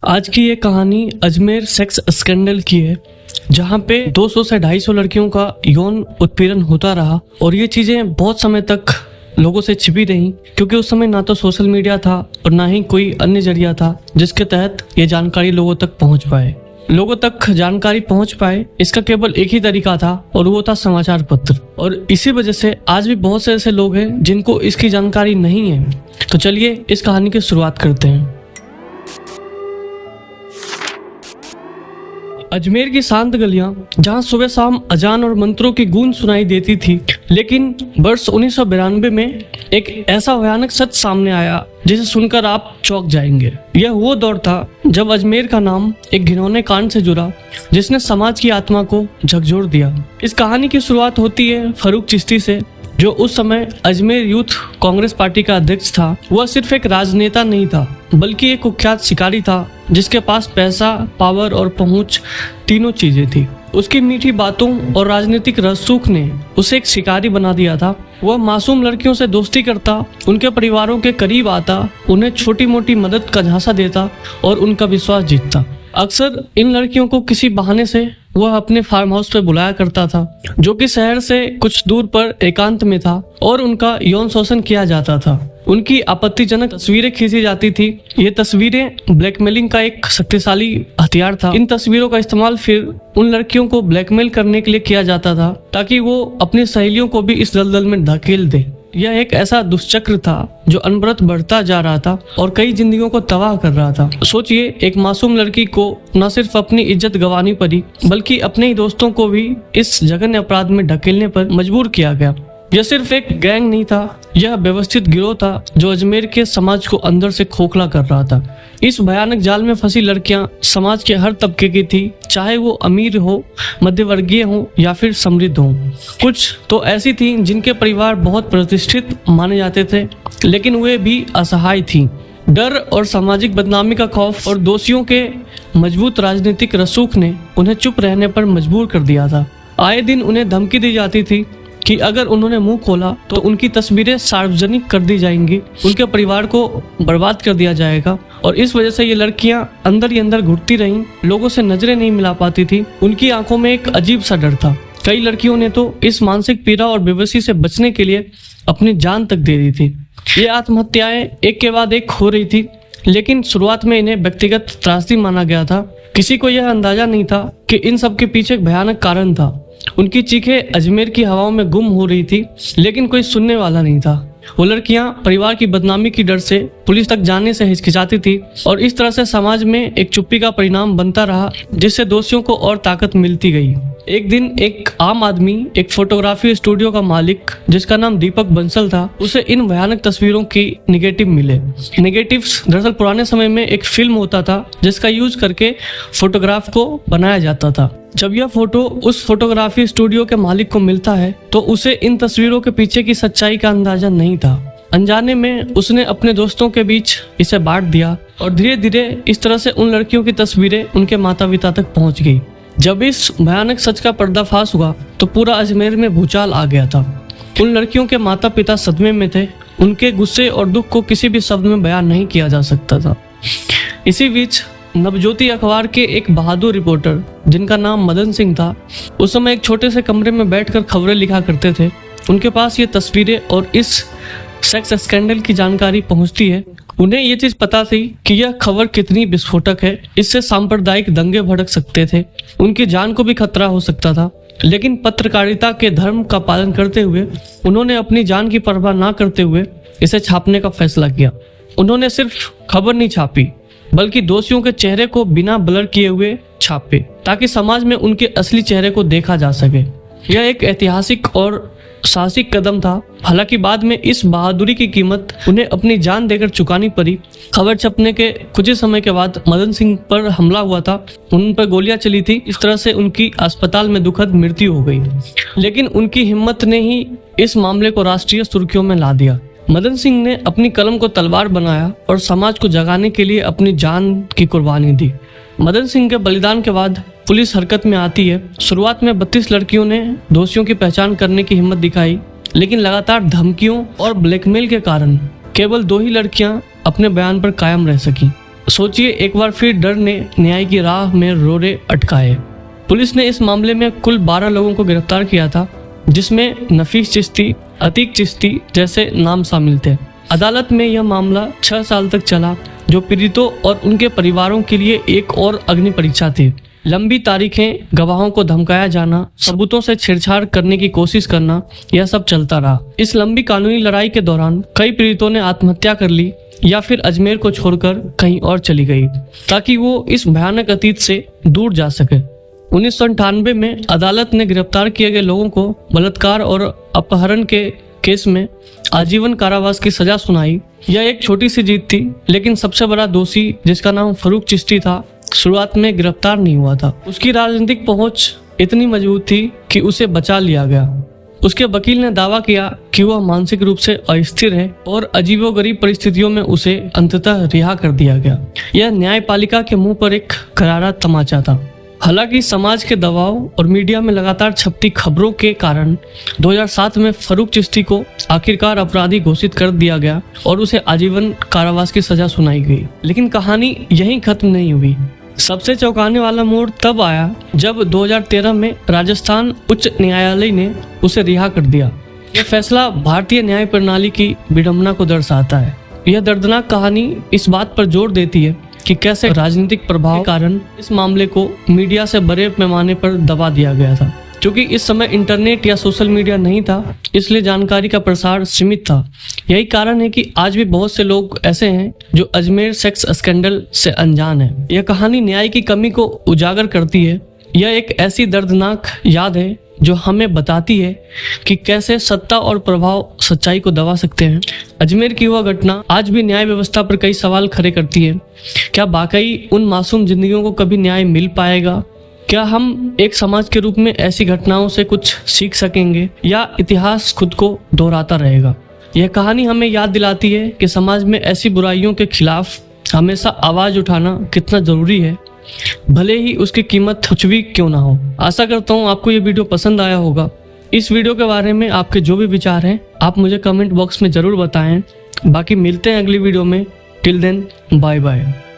आज की ये कहानी अजमेर सेक्स स्कैंडल की है, जहाँ पे 200 से 250 लड़कियों का यौन उत्पीड़न होता रहा और ये चीजें बहुत समय तक लोगों से छिपी रहीं, क्योंकि उस समय ना तो सोशल मीडिया था और ना ही कोई अन्य जरिया था जिसके तहत ये जानकारी लोगों तक पहुंच पाए। लोगों तक जानकारी पहुंच पाए इसका केवल एक ही तरीका था और वो था समाचार पत्र। और इसी वजह से आज भी बहुत से ऐसे लोग हैं जिनको इसकी जानकारी नहीं है। तो चलिए इस कहानी की शुरुआत करते हैं। अजमेर की शांत गलियां, जहां सुबह शाम अजान और मंत्रों की गूंज सुनाई देती थी, लेकिन वर्ष 1992 में एक ऐसा भयानक सच सामने आया जिसे सुनकर आप चौंक जाएंगे। यह वो दौर था जब अजमेर का नाम एक घिनौने कांड से जुड़ा जिसने समाज की आत्मा को झकझोर दिया। इस कहानी की शुरुआत होती है फारूक चिश्ती से, जो उस समय अजमेर यूथ कांग्रेस पार्टी का अध्यक्ष था। वह सिर्फ एक राजनेता नहीं था, बल्कि एक कुख्यात शिकारी था जिसके पास पैसा, पावर और पहुंच तीनों चीजें थी। उसकी मीठी बातों और राजनीतिक रसूख ने उसे एक शिकारी बना दिया था। वह मासूम लड़कियों से दोस्ती करता, उनके परिवारों के करीब आता, उन्हें छोटी मोटी मदद का झांसा देता और उनका विश्वास जीतता। अक्सर इन लड़कियों को किसी बहाने से वह अपने फार्म हाउस पे बुलाया करता था, जो कि शहर से कुछ दूर पर एकांत में था, और उनका यौन शोषण किया जाता था। उनकी आपत्तिजनक तस्वीरें खींची जाती थी। ये तस्वीरें ब्लैकमेलिंग का एक शक्तिशाली हथियार था। इन तस्वीरों का इस्तेमाल फिर उन लड़कियों को ब्लैकमेल करने के लिए किया जाता था, ताकि वो अपनी सहेलियों को भी इस दलदल में धकेल दे। यह एक ऐसा दुष्चक्र था जो अनवरत बढ़ता जा रहा था और कई जिंदगियों को तबाह कर रहा था। सोचिए, एक मासूम लड़की को न सिर्फ अपनी इज्जत गंवानी पड़ी, बल्कि अपने ही दोस्तों को भी इस जघन्य अपराध में ढकेलने पर मजबूर किया गया। यह सिर्फ एक गैंग नहीं था, यह व्यवस्थित गिरोह था जो अजमेर के समाज को अंदर से खोखला कर रहा था। इस भयानक जाल में फंसी लड़कियां समाज के हर तबके की थी, चाहे वो अमीर हो, मध्यवर्गीय हो या फिर समृद्ध हो। कुछ तो ऐसी थी जिनके परिवार बहुत प्रतिष्ठित माने जाते थे, लेकिन वे भी असहाय थी। डर और सामाजिक बदनामी का खौफ और दोषियों के मजबूत राजनीतिक रसूख ने उन्हें चुप रहने पर मजबूर कर दिया था। आए दिन उन्हें धमकी दी जाती थी कि अगर उन्होंने मुंह खोला तो उनकी तस्वीरें सार्वजनिक कर दी जाएंगी, उनके परिवार को बर्बाद कर दिया जाएगा। और इस वजह से ये लड़कियां अंदर ही अंदर घुटती रहीं, लोगों से नजरें नहीं मिला पाती थी। उनकी आंखों में एक अजीब सा डर था। कई लड़कियों ने तो इस मानसिक पीड़ा और बेबसी से बचने के लिए अपनी जान तक दे दी थी। ये आत्महत्याएं एक के बाद एक हो रही थी, लेकिन शुरुआत में इन्हें व्यक्तिगत त्रासदी माना गया था। किसी को यह अंदाजा नहीं था कि इन सब के पीछे एक भयानक कारण था। उनकी चीखें अजमेर की हवाओं में गुम हो रही थी, लेकिन कोई सुनने वाला नहीं था। वो लड़कियां परिवार की बदनामी की डर से पुलिस तक जाने से हिचकिचाती थी, और इस तरह से समाज में एक चुप्पी का परिणाम बनता रहा, जिससे दोषियों को और ताकत मिलती गई। एक दिन एक आम आदमी, एक फोटोग्राफी स्टूडियो का मालिक जिसका नाम दीपक बंसल था, उसे इन भयानक तस्वीरों की निगेटिव मिले। निगेटिव्स दरअसल पुराने समय में एक फिल्म होता था जिसका यूज करके फोटोग्राफ को बनाया जाता था। जब यह फोटो उस फोटोग्राफी स्टूडियो के मालिक को मिलता है तो उसे इन तस्वीरों के पीछे की सच्चाई का अंदाजा नहीं था। अनजाने में उसने अपने दोस्तों के बीच इसे बांट दिया, और धीरे धीरे इस तरह से उन लड़कियों की तस्वीरें उनके माता पिता तक पहुंच गई। जब इस भयानक सच का पर्दाफाश हुआ तो पूरा अजमेर में भूचाल आ गया था। उन लड़कियों के माता पिता सदमे में थे। उनके गुस्से और दुख को किसी भी शब्द में बयान नहीं किया जा सकता था। इसी बीच नवज्योति अखबार के एक बहादुर रिपोर्टर जिनका नाम मदन सिंह था, उस समय एक छोटे से कमरे में बैठकर खबरें लिखा करते थे। उनके पास ये तस्वीरें और इस सेक्स स्कैंडल की जानकारी पहुंचती है। उन्हें ये चीज पता थी कि यह खबर कितनी विस्फोटक है, इससे सांप्रदायिक दंगे भड़क सकते थे, उनकी जान को भी खतरा हो सकता था। लेकिन पत्रकारिता के धर्म का पालन करते हुए उन्होंने अपनी जान की परवाह ना करते हुए इसे छापने का फैसला किया। उन्होंने सिर्फ खबर नहीं छापी, बल्कि दोषियों के चेहरे को बिना ब्लर किए हुए छापे, ताकि समाज में उनके असली चेहरे को देखा जा सके। यह एक ऐतिहासिक और साहसिक कदम था। हालांकि बाद में इस बहादुरी की कीमत उन्हें अपनी जान देकर चुकानी पड़ी। खबर छपने के कुछ ही समय के बाद मदन सिंह पर हमला हुआ था, उन पर गोलियां चली थी। इस तरह से उनकी अस्पताल में दुखद मृत्यु हो गई, लेकिन उनकी हिम्मत ने ही इस मामले को राष्ट्रीय सुर्खियों में ला दिया। मदन सिंह ने अपनी कलम को तलवार बनाया और समाज को जगाने के लिए अपनी जान की कुर्बानी दी। मदन सिंह के बलिदान के बाद पुलिस हरकत में आती है। शुरुआत में 32 लड़कियों ने दोषियों की पहचान करने की हिम्मत दिखाई, लेकिन लगातार धमकियों और ब्लैकमेल के कारण केवल 2 ही लड़कियां अपने बयान पर कायम रह सकी। सोचिए, एक बार फिर डर ने न्याय की राह में रोड़े अटकाए। पुलिस ने इस मामले में कुल 12 लोगों को गिरफ्तार किया था, जिसमें नफीस चिश्ती, अतीक चिश्ती जैसे नाम शामिल थे। अदालत में यह मामला 6 साल तक चला, जो पीड़ितों और उनके परिवारों के लिए एक और अग्नि परीक्षा थी। लंबी तारीखें, गवाहों को धमकाया जाना, सबूतों से छेड़छाड़ करने की कोशिश करना, यह सब चलता रहा। इस लंबी कानूनी लड़ाई के दौरान कई पीड़ितों ने आत्महत्या कर ली या फिर अजमेर को छोड़कर कहीं और चली गई, ताकि वो इस भयानक अतीत से दूर जा सके। 1998 में अदालत ने गिरफ्तार किए गए लोगों को बलात्कार और अपहरण के केस में आजीवन कारावास की सजा सुनाई। यह एक छोटी सी जीत थी, लेकिन सबसे बड़ा दोषी, जिसका नाम फरूक चिश्ती था, शुरुआत में गिरफ्तार नहीं हुआ था। उसकी राजनीतिक पहुंच इतनी मजबूत थी कि उसे बचा लिया गया। उसके वकील ने दावा किया कि वह मानसिक रूप से अस्थिर है और अजीबोगरीब परिस्थितियों में उसे अंततः रिहा कर दिया गया। यह न्यायपालिका के मुंह पर एक करारा तमाचा था। हालांकि समाज के दबाव और मीडिया में लगातार छपती खबरों के कारण 2007 में फरूक चिश्ती को आखिरकार अपराधी घोषित कर दिया गया और उसे आजीवन कारावास की सजा सुनाई गई। लेकिन कहानी यहीं खत्म नहीं हुई। सबसे चौंकाने वाला मोड़ तब आया जब 2013 में राजस्थान उच्च न्यायालय ने उसे रिहा कर दिया। यह फैसला भारतीय न्याय प्रणाली की विडंबना को दर्शाता है। यह दर्दनाक कहानी इस बात पर जोर देती है कि कैसे राजनीतिक प्रभाव के कारण इस मामले को मीडिया से बड़े पैमाने पर दबा दिया गया था। क्योंकि इस समय इंटरनेट या सोशल मीडिया नहीं था, इसलिए जानकारी का प्रसार सीमित था। यही कारण है कि आज भी बहुत से लोग ऐसे हैं जो अजमेर सेक्स स्कैंडल से अनजान हैं। यह कहानी न्याय की कमी को उजागर करती है। यह एक ऐसी दर्दनाक याद है जो हमें बताती है कि कैसे सत्ता और प्रभाव सच्चाई को दबा सकते हैं। अजमेर की वह घटना आज भी न्याय व्यवस्था पर कई सवाल खड़े करती है। क्या वाकई उन मासूम जिंदगियों को कभी न्याय मिल पाएगा? क्या हम एक समाज के रूप में ऐसी घटनाओं से कुछ सीख सकेंगे या इतिहास खुद को दोहराता रहेगा? यह कहानी हमें याद दिलाती है कि समाज में ऐसी बुराइयों के खिलाफ हमेशा आवाज उठाना कितना जरूरी है, भले ही उसकी कीमत कुछ भी क्यों ना हो। आशा करता हूँ आपको ये वीडियो पसंद आया होगा। इस वीडियो के बारे में आपके जो भी विचार हैं आप मुझे कमेंट बॉक्स में जरूर बताएं। बाकी मिलते हैं अगली वीडियो में। Till then, bye bye.